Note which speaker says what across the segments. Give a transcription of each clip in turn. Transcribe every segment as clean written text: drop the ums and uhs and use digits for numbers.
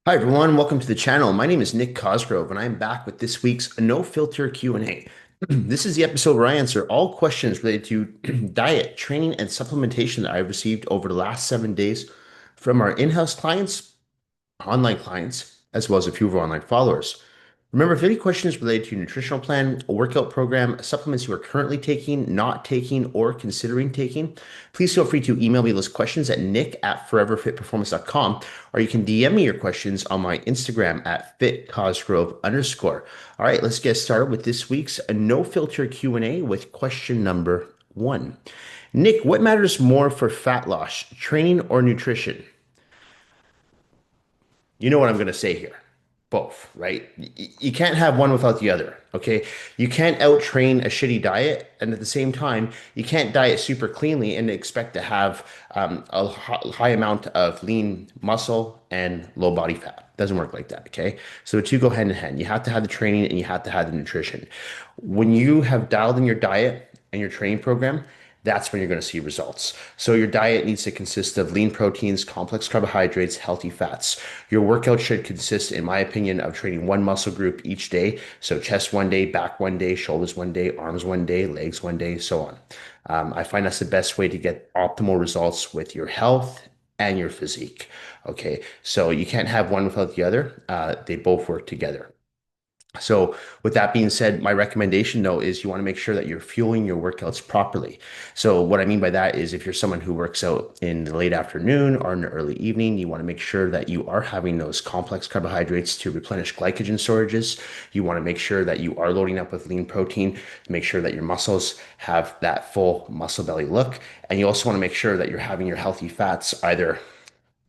Speaker 1: Hi everyone, welcome to the channel. My name is Nick Cosgrove and I'm back with this week's No Filter Q&A. This is the episode where I answer all questions related to diet, training, and supplementation that I've received over the last 7 days from our in-house clients, online clients, as well as a few of our online followers. Remember, if any questions related to your nutritional plan, a workout program, supplements you are currently taking, not taking, or considering taking, please feel free to email me those questions at nick@foreverfitperformance.com, or you can DM me your questions on my Instagram at fitcosgrove_. All right, let's get started with this week's no filter Q&A with question number one. Nick, what matters more for fat loss, training or nutrition? You know what I'm going to say here. Both, right? You can't have one without the other, okay? You can't out-train a shitty diet, and at the same time, you can't diet super cleanly and expect to have high amount of lean muscle and low body fat. Doesn't work like that, okay? So the two go hand in hand. You have to have the training and you have to have the nutrition. When you have dialed in your diet and your training program, that's when you're going to see results. So your diet needs to consist of lean proteins, complex carbohydrates, healthy fats. Your workout should consist, in my opinion, of training one muscle group each day. So chest one day, back one day, shoulders one day, arms one day, legs one day, so on. I find that's the best way to get optimal results with your health and your physique. Okay, so you can't have one without the other. They both work together. So with that being said, my recommendation though is you want to make sure that you're fueling your workouts properly. So what I mean by that is if you're someone who works out in the late afternoon or in the early evening, you want to make sure that you are having those complex carbohydrates to replenish glycogen storages. You want to make sure that you are loading up with lean protein to make sure that your muscles have that full muscle belly look. And you also want to make sure that you're having your healthy fats either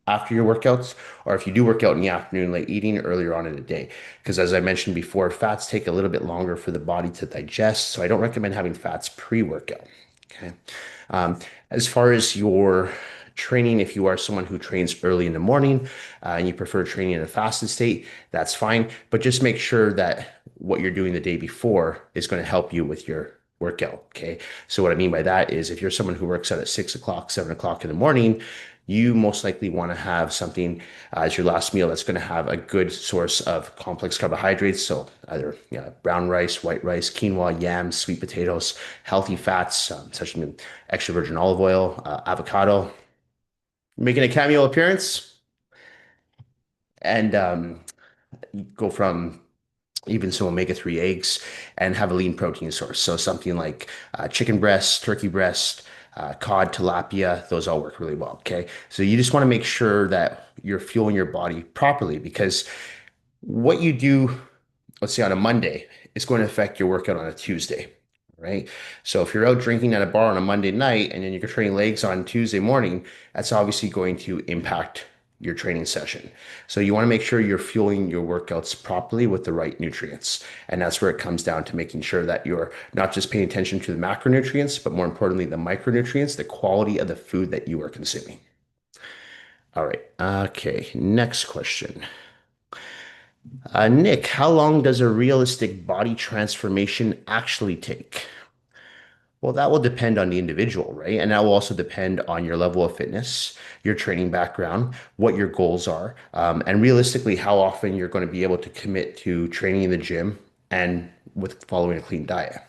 Speaker 1: after your workouts, or if you do work out in the afternoon, late eating earlier on in the day. Because as I mentioned before, fats take a little bit longer for the body to digest. So I don't recommend having fats pre-workout. Okay. As far as your training, if you are someone who trains early in the morning and you prefer training in a fasted state, that's fine. But just make sure that what you're doing the day before is going to help you with your workout. Okay. So what I mean by that is if you're someone who works out at 6 o'clock, 7 o'clock in the morning, you most likely want to have something as your last meal that's going to have a good source of complex carbohydrates. So either brown rice, white rice, quinoa, yams, sweet potatoes, healthy fats such as extra virgin olive oil, avocado, making a cameo appearance, and go from even some omega-3 eggs and have a lean protein source. So something like chicken breast, turkey breast, cod, tilapia, those all work really well. Okay. So you just want to make sure that you're fueling your body properly because what you do, let's say on a Monday, is going to affect your workout on a Tuesday. Right. So if you're out drinking at a bar on a Monday night and then you're training legs on Tuesday morning, that's obviously going to impact your training session. So you want to make sure you're fueling your workouts properly with the right nutrients. And that's where it comes down to making sure that you're not just paying attention to the macronutrients, but more importantly, the micronutrients, the quality of the food that you are consuming. All right. Okay. Next question. Nick, how long does a realistic body transformation actually take? Well, that will depend on the individual, right? And that will also depend on your level of fitness, your training background, what your goals are, and realistically, how often you're going to be able to commit to training in the gym and with following a clean diet.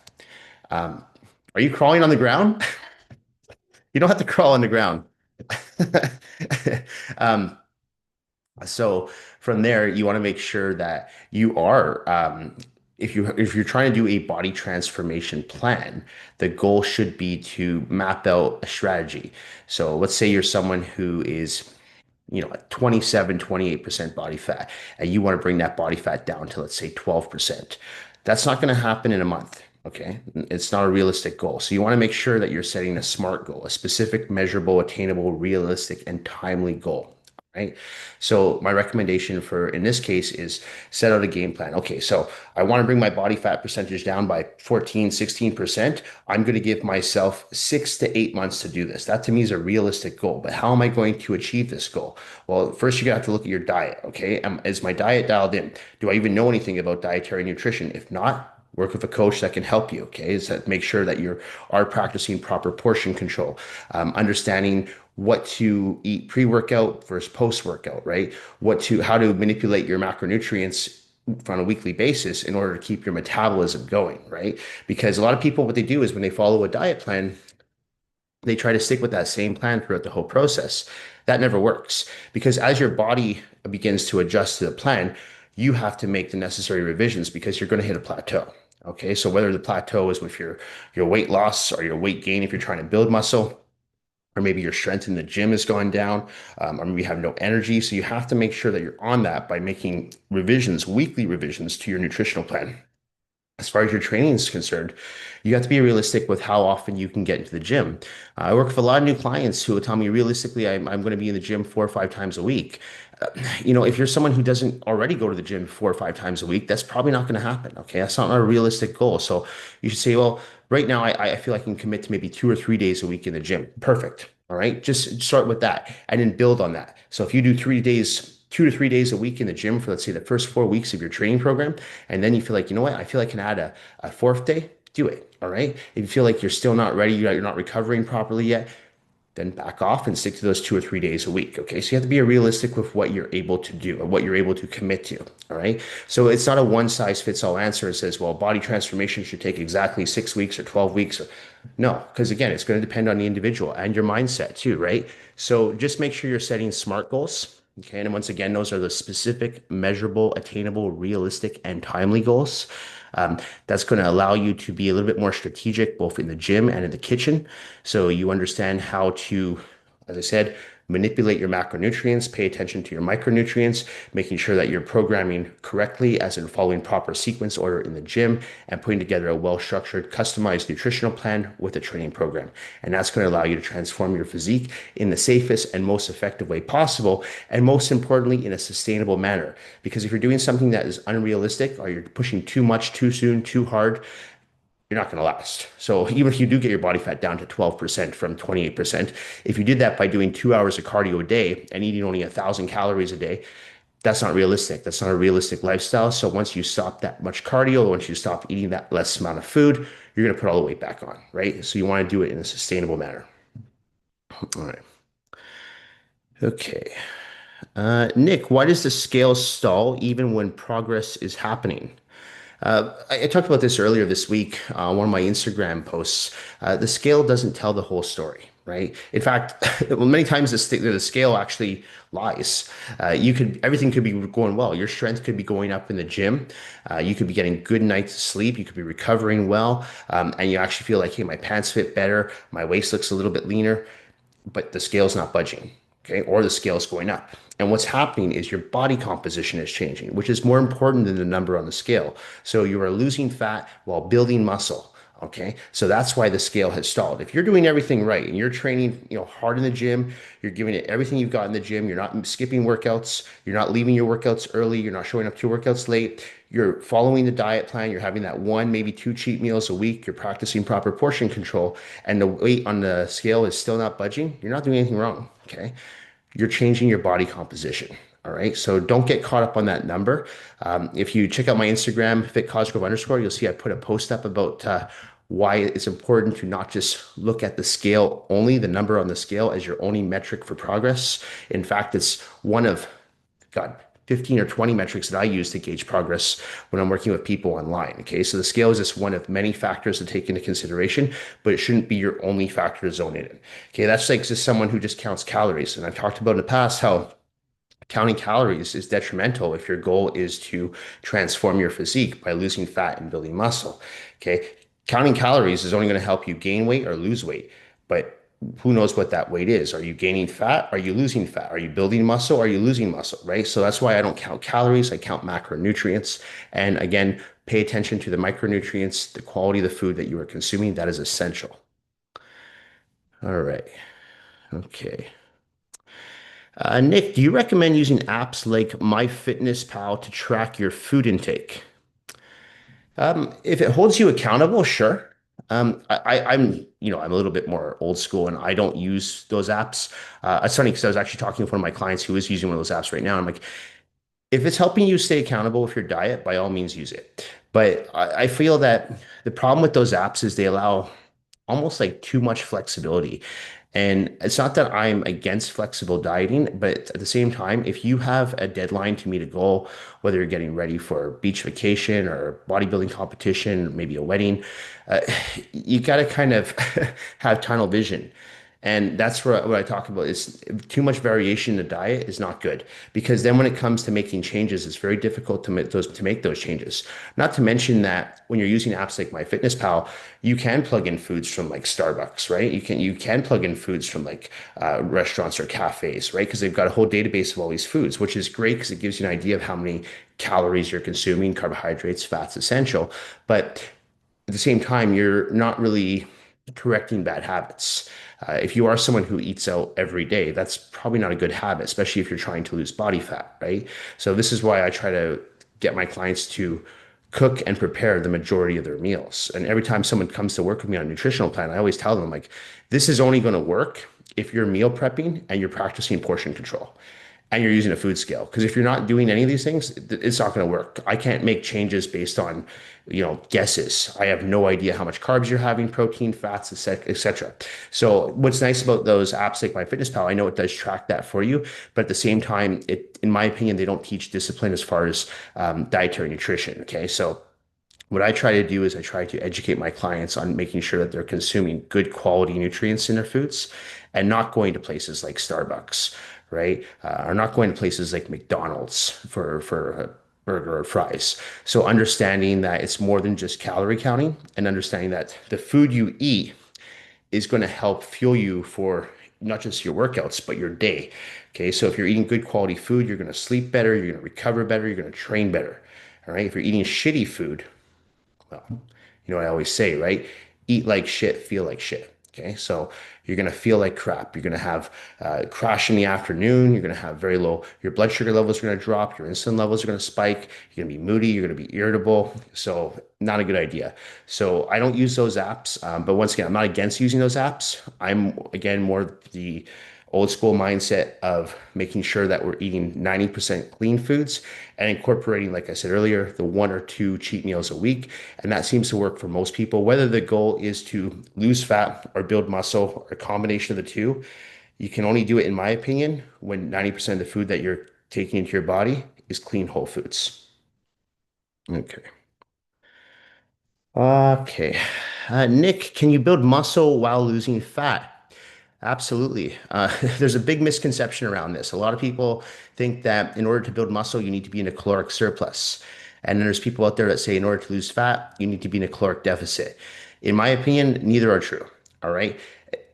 Speaker 1: Um, are you crawling on the ground? You don't have to crawl on the ground. Um, so from there, you want to make sure that you are, if you're trying to do a body transformation plan, the goal should be to map out a strategy. So let's say you're someone who is, at 27, 28% body fat, and you want to bring that body fat down to, let's say, 12%. That's not going to happen in a month. Okay. It's not a realistic goal. So you want to make sure that you're setting a SMART goal, a specific, measurable, attainable, realistic, and timely goal. Right. So my recommendation for in this case is set out a game plan. Okay, so I want to bring my body fat percentage down by 14, 16%. I'm going to give myself 6 to 8 months to do this. That to me is a realistic goal. But how am I going to achieve this goal? Well, first you have to look at your diet. Okay. Is my diet dialed in? Do I even know anything about dietary nutrition? If not, Work with a coach that can help you. Okay, is that make sure that you are practicing proper portion control, understanding what to eat pre-workout versus post-workout, right? How to manipulate your macronutrients on a weekly basis in order to keep your metabolism going, right? Because a lot of people, what they do is when they follow a diet plan, they try to stick with that same plan throughout the whole process. That never works because as your body begins to adjust to the plan, you have to make the necessary revisions because you're going to hit a plateau. Okay, so whether the plateau is with your weight loss or your weight gain, if you're trying to build muscle, or maybe your strength in the gym has gone down, or maybe you have no energy. So you have to make sure that you're on that by making revisions, weekly revisions to your nutritional plan. As far as your training is concerned, you have to be realistic with how often you can get into the gym. I work with a lot of new clients who will tell me realistically, I'm going to be in the gym 4 or 5 times a week. If you're someone who doesn't already go to the gym 4 or 5 times a week, that's probably not going to happen. Okay. That's not a realistic goal. So you should say, well, right now I feel I can commit to maybe 2 or 3 days a week in the gym. Perfect. All right. Just start with that and then build on that. So if you do 3 days, 2 to 3 days a week in the gym for, let's say, the first 4 weeks of your training program, and then you feel like, you know what, I feel I can add a fourth day, do it. All right. If you feel like you're still not ready, you're not recovering properly yet, then back off and stick to those 2 or 3 days a week. Okay. So you have to be realistic with what you're able to do or what you're able to commit to. All right. So it's not a one size fits all answer. It says, well, body transformation should take exactly 6 weeks or 12 weeks. No, because again, it's going to depend on the individual and your mindset too. Right. So just make sure you're setting SMART goals. Okay. And once again, those are the specific, measurable, attainable, realistic, and timely goals. Um, that's going to allow you to be a little bit more strategic, both in the gym and in the kitchen. So you understand how to, as I said, manipulate your macronutrients, pay attention to your micronutrients, making sure that you're programming correctly, as in following proper sequence order in the gym, and putting together a well-structured, customized nutritional plan with a training program. And that's going to allow you to transform your physique in the safest and most effective way possible, and most importantly, in a sustainable manner. Because if you're doing something that is unrealistic or you're pushing too much, too soon, too hard, you're not going to last. So even if you do get your body fat down to 12% from 28%, if you did that by doing 2 hours of cardio a day and eating only 1,000 calories a day, that's not realistic. That's not a realistic lifestyle. So once you stop that much cardio, once you stop eating that less amount of food, you're going to put all the weight back on, right? So you want to do it in a sustainable manner. All right. Okay. Nick, why does the scale stall even when progress is happening? I talked about this earlier this week on one of my Instagram posts. The scale doesn't tell the whole story, right? In fact, well, many times the scale actually lies. Everything could be going well. Your strength could be going up in the gym. You could be getting good nights of sleep. You could be recovering well, and you actually feel like, hey, my pants fit better, my waist looks a little bit leaner, but the scale's not budging, okay? Or the scale's going up. And what's happening is your body composition is changing, which is more important than the number on the scale. So you are losing fat while building muscle. Okay. So that's why the scale has stalled. If you're doing everything right and you're training, hard in the gym, you're giving it everything you've got in the gym, you're not skipping workouts, you're not leaving your workouts early, you're not showing up to your workouts late, you're following the diet plan, you're having that one, maybe two cheat meals a week, you're practicing proper portion control, and the weight on the scale is still not budging, you're not doing anything wrong. Okay. You're changing your body composition. All right. So don't get caught up on that number. If you check out my Instagram, _, you'll see I put a post up about why it's important to not just look at the scale only, the number on the scale as your only metric for progress. In fact, it's one of, God, 15 or 20 metrics that I use to gauge progress when I'm working with people online. Okay. So the scale is just one of many factors to take into consideration, but it shouldn't be your only factor to zone in. Okay. That's like just someone who just counts calories. And I've talked about in the past how counting calories is detrimental if your goal is to transform your physique by losing fat and building muscle. Okay. Counting calories is only going to help you gain weight or lose weight, but who knows what that weight is? Are you gaining fat? Are you losing fat? Are you building muscle? Are you losing muscle? Right. So that's why I don't count calories. I count macronutrients. And again, pay attention to the micronutrients, the quality of the food that you are consuming. That is essential. All right. Okay. Nick, do you recommend using apps like MyFitnessPal to track your food intake? If it holds you accountable, sure. I'm a little bit more old school and I don't use those apps. It's funny because I was actually talking with one of my clients who is using one of those apps right now. I'm like, if it's helping you stay accountable with your diet, by all means use it. But I feel that the problem with those apps is they allow almost like too much flexibility. And it's not that I'm against flexible dieting, but at the same time, if you have a deadline to meet a goal, whether you're getting ready for a beach vacation or a bodybuilding competition, maybe a wedding, uh, you got to kind of have tunnel vision. And that's what I talk about is too much variation in the diet is not good because then when it comes to making changes, it's very difficult to make those changes. Not to mention that when you're using apps like MyFitnessPal, you can plug in foods from like Starbucks, right? You can plug in foods from like restaurants or cafes, right? Because they've got a whole database of all these foods, which is great because it gives you an idea of how many calories you're consuming, carbohydrates, fats, essential. But at the same time, you're not really correcting bad habits. If you are someone who eats out every day, that's probably not a good habit, especially if you're trying to lose body fat, right? So this is why I try to get my clients to cook and prepare the majority of their meals. And every time someone comes to work with me on a nutritional plan, I always tell them like, this is only going to work if you're meal prepping and you're practicing portion control and you're using a food scale. Because if you're not doing any of these things, it's not going to work. I can't make changes based on, guesses. I have no idea how much carbs you're having, protein, fats, etc. So what's nice about those apps like MyFitnessPal, I know it does track that for you, but at the same time, in my opinion, they don't teach discipline as far as dietary nutrition. Okay, so what I try to do is I try to educate my clients on making sure that they're consuming good quality nutrients in their foods and not going to places like Starbucks, right? Or not going to places like McDonald's for a burger or fries. So understanding that it's more than just calorie counting and understanding that the food you eat is going to help fuel you for not just your workouts, but your day. Okay. So if you're eating good quality food, you're going to sleep better, you're going to recover better, you're going to train better. All right. If you're eating shitty food, well, you know what I always say, right? Eat like shit, feel like shit. Okay, so you're gonna feel like crap. You're gonna have crash in the afternoon. You're gonna have very low. Your blood sugar levels are gonna drop. Your insulin levels are gonna spike. You're gonna be moody. You're gonna be irritable. So not a good idea. So I don't use those apps. But once again, I'm not against using those apps. I'm again more the old school mindset of making sure that we're eating 90% clean foods and incorporating, like I said earlier, the one or two cheat meals a week. And that seems to work for most people, whether the goal is to lose fat or build muscle or a combination of the two. You can only do it, in my opinion, when 90% of the food that you're taking into your body is clean whole foods. Okay. Okay. Nick, can you build muscle while losing fat? Absolutely. There's a big misconception around this. A lot of people think that in order to build muscle, you need to be in a caloric surplus. And then there's people out there that say in order to lose fat, you need to be in a caloric deficit. In my opinion, neither are true. All right.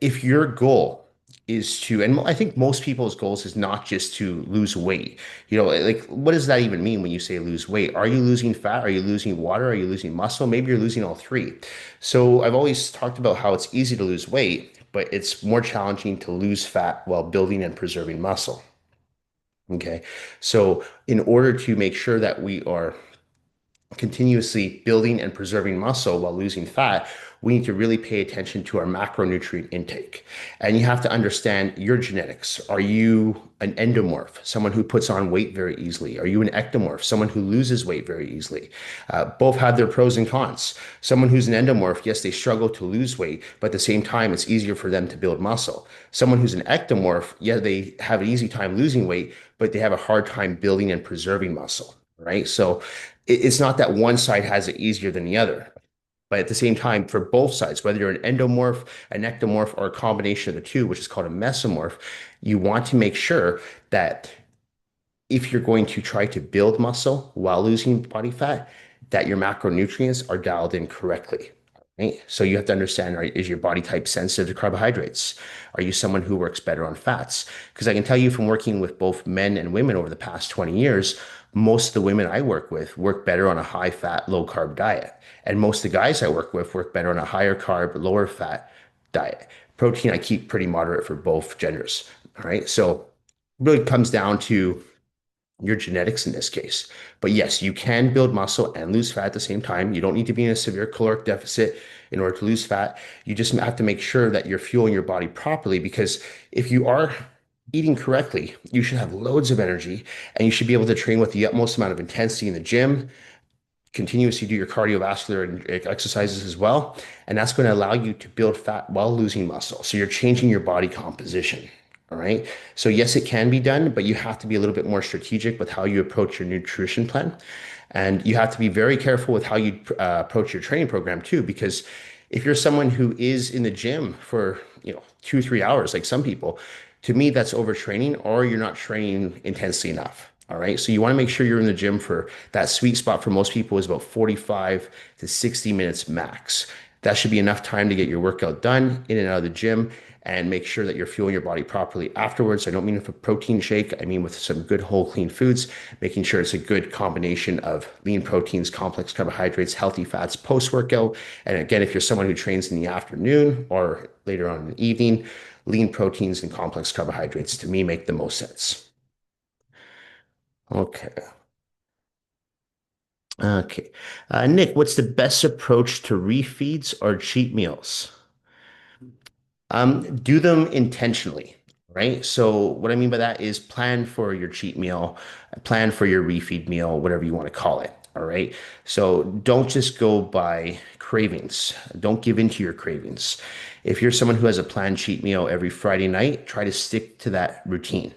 Speaker 1: If your goal is to, and I think most people's goals is not just to lose weight. Like what does that even mean when you say lose weight? Are you losing fat? Are you losing water? Are you losing muscle? Maybe you're losing all three. So I've always talked about how it's easy to lose weight, but it's more challenging to lose fat while building and preserving muscle. Okay. So in order to make sure that we are continuously building and preserving muscle while losing fat, we need to really pay attention to our macronutrient intake. And you have to understand your genetics. Are you an endomorph, someone who puts on weight very easily? Are you an ectomorph, someone who loses weight very easily? Both have their pros and cons. Someone who's an endomorph, yes, they struggle to lose weight, but at the same time, it's easier for them to build muscle. Someone who's an ectomorph, yeah, they have an easy time losing weight, but they have a hard time building and preserving muscle, right? So it's not that one side has it easier than the other. But at the same time, for both sides, whether you're an endomorph, an ectomorph, or a combination of the two, which is called a mesomorph, you want to make sure that if you're going to try to build muscle while losing body fat, that your macronutrients are dialed in correctly. Right? So you have to understand, right, is your body type sensitive to carbohydrates? Are you someone who works better on fats? Because I can tell you from working with both men and women over the past 20 years, most of the women I work with work better on a high fat, low carb diet. And most of the guys I work with work better on a higher carb, lower fat diet. Protein, I keep pretty moderate for both genders. All right. So it really comes down to your genetics in this case. But yes, you can build muscle and lose fat at the same time. You don't need to be in a severe caloric deficit in order to lose fat. You just have to make sure that you're fueling your body properly because if you are eating correctly, you should have loads of energy and you should be able to train with the utmost amount of intensity in the gym continuously do your cardiovascular exercises as well. And that's going to allow you to build fat while losing muscle. So you're changing your body composition. All right. So yes, it can be done, but you have to be a little bit more strategic with how you approach your nutrition plan. And you have to be very careful with how you approach your training program too, because if you're someone who is in the gym for, 2, 3 hours, like some people, to me, that's overtraining or you're not training intensely enough. All right. So you want to make sure you're in the gym for that sweet spot for most people is about 45 to 60 minutes max. That should be enough time to get your workout done in and out of the gym and make sure that you're fueling your body properly afterwards. I don't mean with a protein shake. I mean with some good whole clean foods, making sure it's a good combination of lean proteins, complex carbohydrates, healthy fats post-workout. And again, if you're someone who trains in the afternoon or later on in the evening, lean proteins and complex carbohydrates to me make the most sense. Okay. Okay. Nick, what's the best approach to refeeds or cheat meals? Do them intentionally, right? So what I mean by that is plan for your cheat meal, plan for your refeed meal, whatever you want to call it. All right. So don't just go by cravings. Don't give in to your cravings. If you're someone who has a planned cheat meal every Friday night, try to stick to that routine.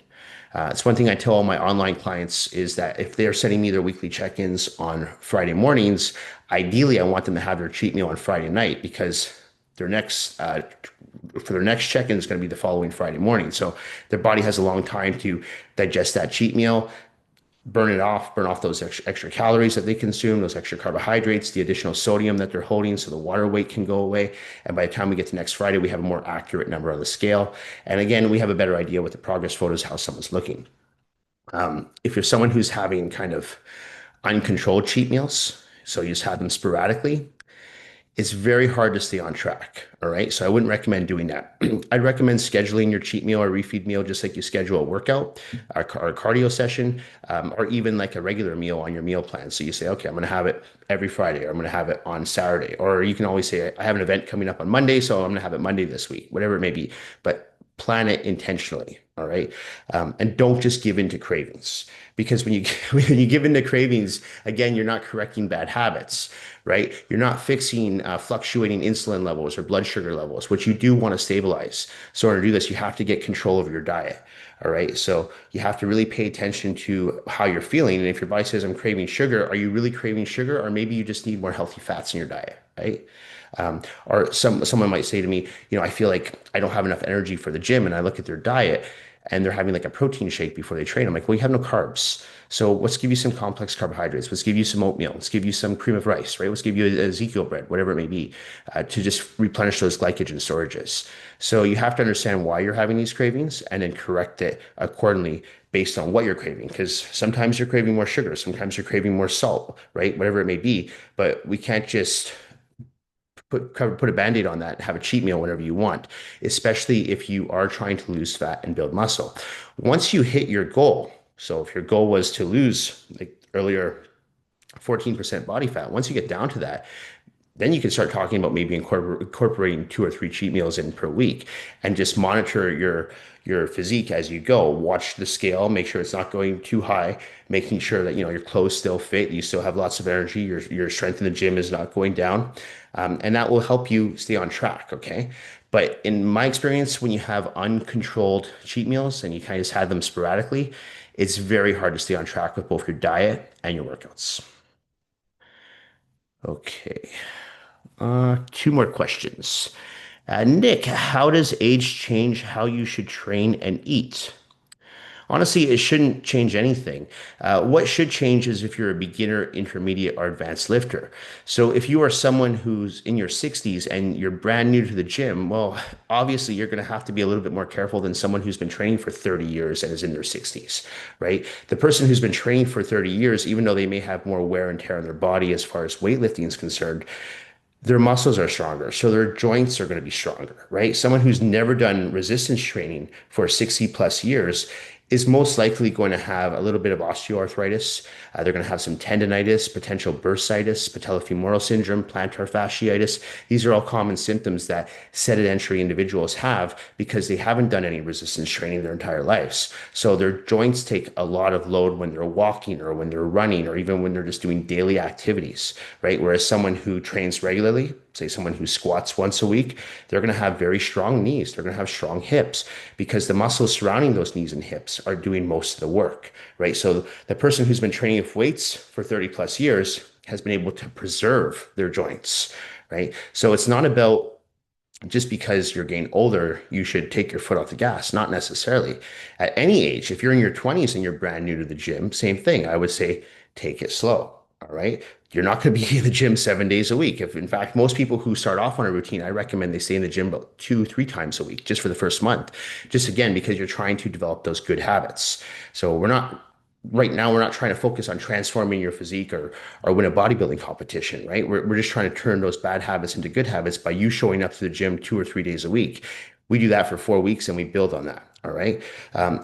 Speaker 1: It's one thing I tell all my online clients is that if they're sending me their weekly check-ins on Friday mornings, ideally I want them to have their cheat meal on Friday night because their next for their next check-in is going to be the following Friday morning. So their body has a long time to digest that cheat meal, burn off those extra calories that they consume, those extra carbohydrates, the additional sodium that they're holding, so the water weight can go away. And by the time we get to next Friday, we have a more accurate number on the scale. And again, we have a better idea with the progress photos how someone's looking. If you're someone who's having kind of uncontrolled cheat meals, so you just have them sporadically, it's very hard to stay on track. All right. So I wouldn't recommend doing that. I'd recommend scheduling your cheat meal or refeed meal just like you schedule a workout or a cardio session, or even like a regular meal on your meal plan. So you say, okay, I'm going to have it every Friday, or I'm going to have it on Saturday. Or you can always say, I have an event coming up on Monday, so I'm going to have it Monday this week, whatever it may be. But plan it intentionally. All right. And don't just give in to cravings because when you when you give in to cravings, again, you're not correcting bad habits, right? You're not fixing fluctuating insulin levels or blood sugar levels, which you do want to stabilize. So in order to do this, you have to get control of your diet. All right. So you have to really pay attention to how you're feeling. And if your body says, I'm craving sugar, are you really craving sugar? Or maybe you just need more healthy fats in your diet, right? Or someone might say to me, I feel like I don't have enough energy for the gym, and I look at their diet and they're having like a protein shake before they train. I'm like, well, you have no carbs. So let's give you some complex carbohydrates. Let's give you some oatmeal. Let's give you some cream of rice, right? Let's give you a Ezekiel bread, whatever it may be, to just replenish those glycogen storages. So you have to understand why you're having these cravings and then correct it accordingly based on what you're craving. Because sometimes you're craving more sugar, sometimes you're craving more salt, right? Whatever it may be. But we can't just put a band-aid on that, have a cheat meal whenever you want, especially if you are trying to lose fat and build muscle. Once you hit your goal, so if your goal was to lose, like earlier, 14% body fat, once you get down to that, then you can start talking about maybe incorporating 2 or 3 cheat meals in per week and just monitor your physique as you go. Watch the scale, make sure it's not going too high, making sure that your clothes still fit, you still have lots of energy, your strength in the gym is not going down. And that will help you stay on track, okay? But in my experience, when you have uncontrolled cheat meals and you kind of just have them sporadically, it's very hard to stay on track with both your diet and your workouts. Okay. 2 more questions. Nick, how does age change how you should train and eat? Honestly, it shouldn't change anything. What should change is if you're a beginner, intermediate, or advanced lifter. So if you are someone who's in your 60s and you're brand new to the gym, well, obviously you're going to have to be a little bit more careful than someone who's been training for 30 years and is in their 60s, right? The person who's been training for 30 years, even though they may have more wear and tear on their body as far as weightlifting is concerned, their muscles are stronger, so their joints are going to be stronger, right? Someone who's never done resistance training for 60 plus years is most likely going to have a little bit of osteoarthritis. They're going to have some tendonitis, potential bursitis, patellofemoral syndrome, plantar fasciitis. These are all common symptoms that sedentary individuals have because they haven't done any resistance training their entire lives. So their joints take a lot of load when they're walking or when they're running or even when they're just doing daily activities, right? Whereas someone who trains regularly, say someone who squats once a week, they're going to have very strong knees. They're going to have strong hips because the muscles surrounding those knees and hips are doing most of the work, right? So the person who's been training with weights for 30 plus years has been able to preserve their joints, right? So it's not about just because you're getting older, you should take your foot off the gas. Not necessarily. At any age, if you're in your 20s and you're brand new to the gym, same thing. I would say take it slow. All right. You're not going to be in the gym 7 days a week. If in fact, most people who start off on a routine, I recommend they stay in the gym about 2, 3 times a week just for the first month. Just again, because you're trying to develop those good habits. So right now, we're not trying to focus on transforming your physique or win a bodybuilding competition, right? We're just trying to turn those bad habits into good habits by you showing up to the gym 2 or 3 days a week. We do that for 4 weeks and we build on that. All right.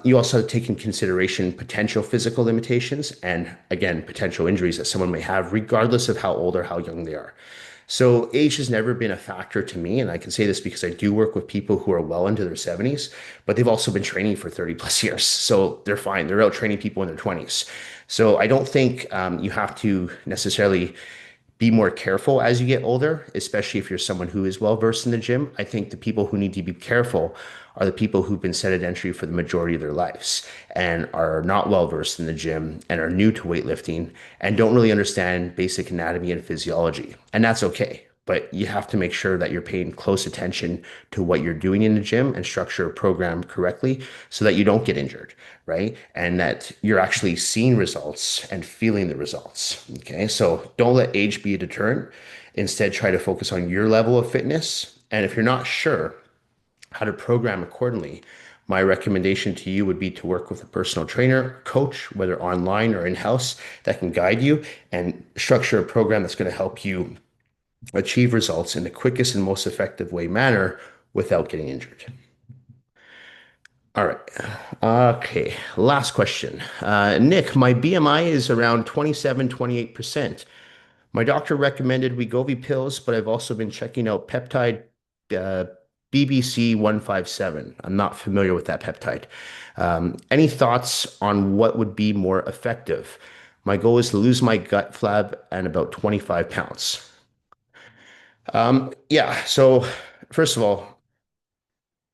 Speaker 1: You also take in consideration potential physical limitations and again, potential injuries that someone may have, regardless of how old or how young they are. So age has never been a factor to me. And I can say this because I do work with people who are well into their 70s, but they've also been training for 30 plus years. So they're fine. They're out training people in their 20s. So I don't think you have to necessarily be more careful as you get older, especially if you're someone who is well versed in the gym. I think the people who need to be careful are the people who've been sedentary for the majority of their lives and are not well versed in the gym and are new to weightlifting and don't really understand basic anatomy and physiology. And that's okay. But you have to make sure that you're paying close attention to what you're doing in the gym and structure a program correctly so that you don't get injured, right? And that you're actually seeing results and feeling the results. Okay. So don't let age be a deterrent. Instead, try to focus on your level of fitness. And if you're not sure how to program accordingly, my recommendation to you would be to work with a personal trainer, coach, whether online or in-house, that can guide you and structure a program that's going to help you achieve results in the quickest and most effective way manner without getting injured. All right. Okay. Last question. Nick, my BMI is around 27, 28%. My doctor recommended Wegovy pills, but I've also been checking out peptide uh, BBC 157. I'm not familiar with that peptide. Any thoughts on what would be more effective? My goal is to lose my gut flab and about 25 pounds. Yeah. So, first of all,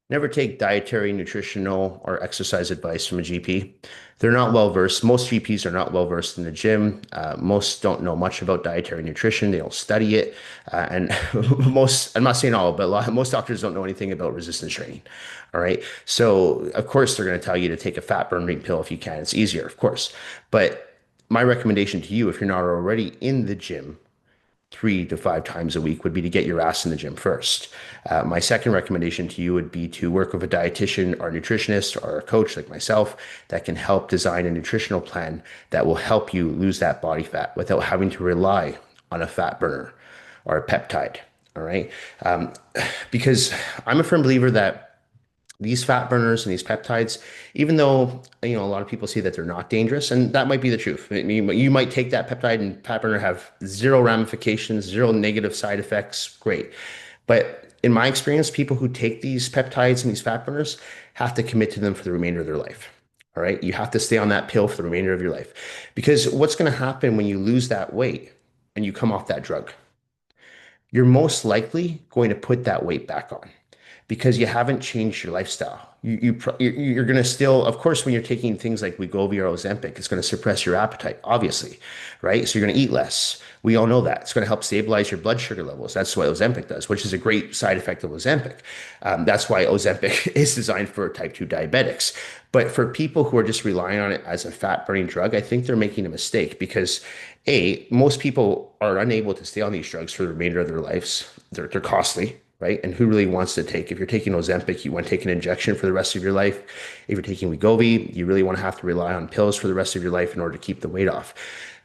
Speaker 1: never take dietary, nutritional, or exercise advice from a GP. They're not well versed. Most GPs are not well versed in the gym. Most don't know much about dietary nutrition. They don't study it. And most, I'm not saying all, but most doctors don't know anything about resistance training. All right. So, of course, they're going to tell you to take a fat burning pill if you can. It's easier, of course. But my recommendation to you, if you're not already in the gym, 3 to 5 times a week would be to get your ass in the gym first. My second recommendation to you would be to work with a dietitian or a nutritionist or a coach like myself that can help design a nutritional plan that will help you lose that body fat without having to rely on a fat burner or a peptide. All right. Because I'm a firm believer that these fat burners and these peptides, even though a lot of people say that they're not dangerous, and that might be the truth. I mean, you might take that peptide and fat burner have zero ramifications, zero negative side effects. Great, but in my experience, people who take these peptides and these fat burners have to commit to them for the remainder of their life. All right, you have to stay on that pill for the remainder of your life, because what's going to happen when you lose that weight and you come off that drug? You're most likely going to put that weight back on because you haven't changed your lifestyle. You're going to still, of course, when you're taking things like Wegovy or Ozempic, it's going to suppress your appetite, obviously, right? So you're going to eat less. We all know that. It's going to help stabilize your blood sugar levels. That's what Ozempic does, which is a great side effect of Ozempic. That's why Ozempic is designed for type 2 diabetics. But for people who are just relying on it as a fat burning drug, I think they're making a mistake because most people are unable to stay on these drugs for the remainder of their lives. They're costly, right? And who really wants to take, if you're taking Ozempic, you want to take an injection for the rest of your life. If you're taking Wegovy, you really want to have to rely on pills for the rest of your life in order to keep the weight off.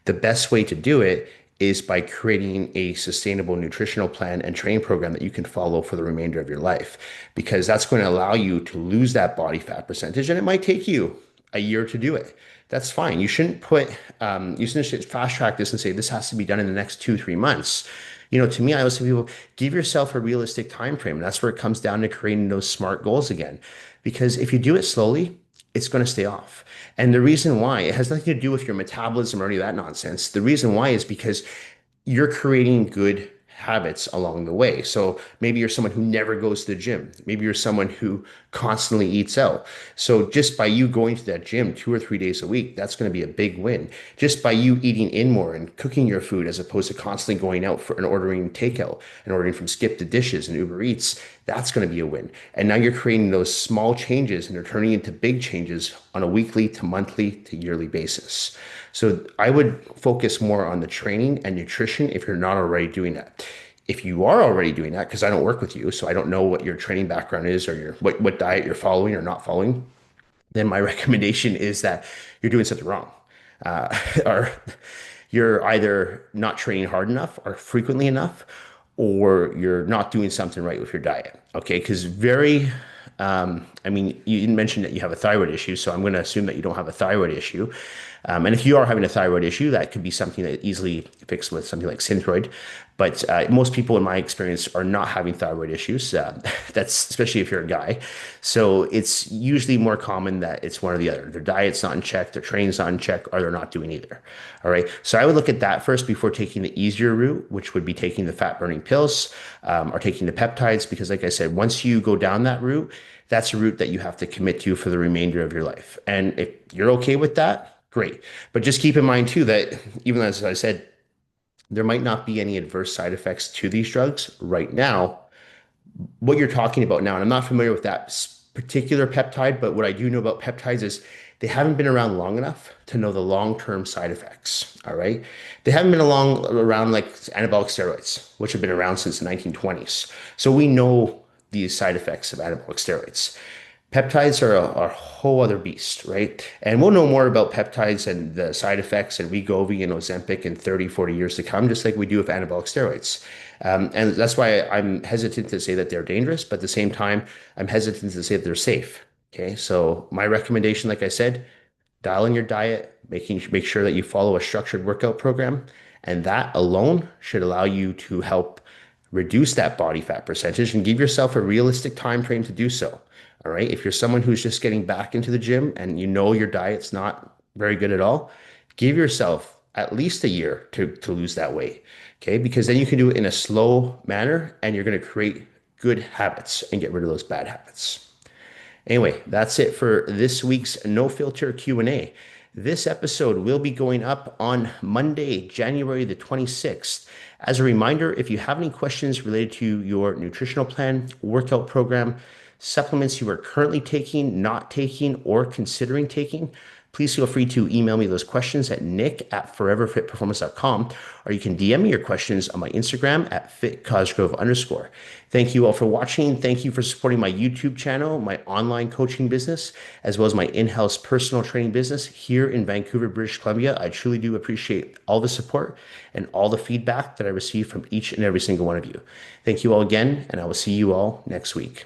Speaker 1: The best way to do it is by creating a sustainable nutritional plan and training program that you can follow for the remainder of your life, because that's going to allow you to lose that body fat percentage. And it might take you a year to do it. That's fine. You shouldn't put, you shouldn't fast track this and say this has to be done in the next 2, 3 months. To me, I always tell people, give yourself a realistic time frame. And that's where it comes down to creating those SMART goals again. Because if you do it slowly, it's going to stay off. And the reason why, it has nothing to do with your metabolism or any of that nonsense. The reason why is because you're creating good habits along the way. So maybe you're someone who never goes to the gym. Maybe you're someone who constantly eats out. So just by you going to that gym 2 or 3 days a week, that's going to be a big win. Just by you eating in more and cooking your food as opposed to constantly going out for and ordering takeout and ordering from Skip to Dishes and Uber Eats, that's going to be a win. And now you're creating those small changes and they're turning into big changes on a weekly to monthly to yearly basis. So I would focus more on the training and nutrition if you're not already doing that. If you are already doing that, because I don't work with you, so I don't know what your training background is or what diet you're following or not following, then my recommendation is that you're doing something wrong. Or you're either not training hard enough or frequently enough, or you're not doing something right with your diet. Okay, because I mean, you didn't mention that you have a thyroid issue, so I'm going to assume that you don't have a thyroid issue. And if you are having a thyroid issue, that could be something that easily fixed with something like Synthroid. But most people, in my experience, are not having thyroid issues. That's especially if you're a guy. So it's usually more common that it's one or the other. Their diet's not in check, their training's not in check, or they're not doing either. All right. So I would look at that first before taking the easier route, which would be taking the fat burning pills or taking the peptides. Because, like I said, once you go down that route, that's a route that you have to commit to for the remainder of your life. And if you're okay with that, great. But just keep in mind too that even as I said, there might not be any adverse side effects to these drugs right now. What you're talking about now, and I'm not familiar with that particular peptide, but what I do know about peptides is they haven't been around long enough to know the long-term side effects. All right. They haven't been around like anabolic steroids, which have been around since the 1920s. So we know these side effects of anabolic steroids. Peptides are a whole other beast, right? And we'll know more about peptides and the side effects and Wegovy and Ozempic in 30, 40 years to come, just like we do with anabolic steroids. And that's why I'm hesitant to say that they're dangerous, but at the same time, I'm hesitant to say that they're safe. Okay, so my recommendation, like I said, dial in your diet, make sure that you follow a structured workout program, and that alone should allow you to help reduce that body fat percentage and give yourself a realistic time frame to do so. All right. If you're someone who's just getting back into the gym and you know your diet's not very good at all, give yourself at least a year to lose that weight. Okay. Because then you can do it in a slow manner and you're going to create good habits and get rid of those bad habits. Anyway, that's it for this week's No Filter Q&A. This episode will be going up on Monday, January the 26th. As a reminder, if you have any questions related to your nutritional plan, workout program, supplements you are currently taking, not taking, or considering taking, please feel free to email me those questions at nick@foreverfitperformance.com, or you can DM me your questions on my Instagram at fitcosgrove_. Thank you all for watching. Thank you for supporting my YouTube channel, my online coaching business, as well as my in-house personal training business here in Vancouver, British Columbia. I truly do appreciate all the support and all the feedback that I receive from each and every single one of you. Thank you all again, and I will see you all next week.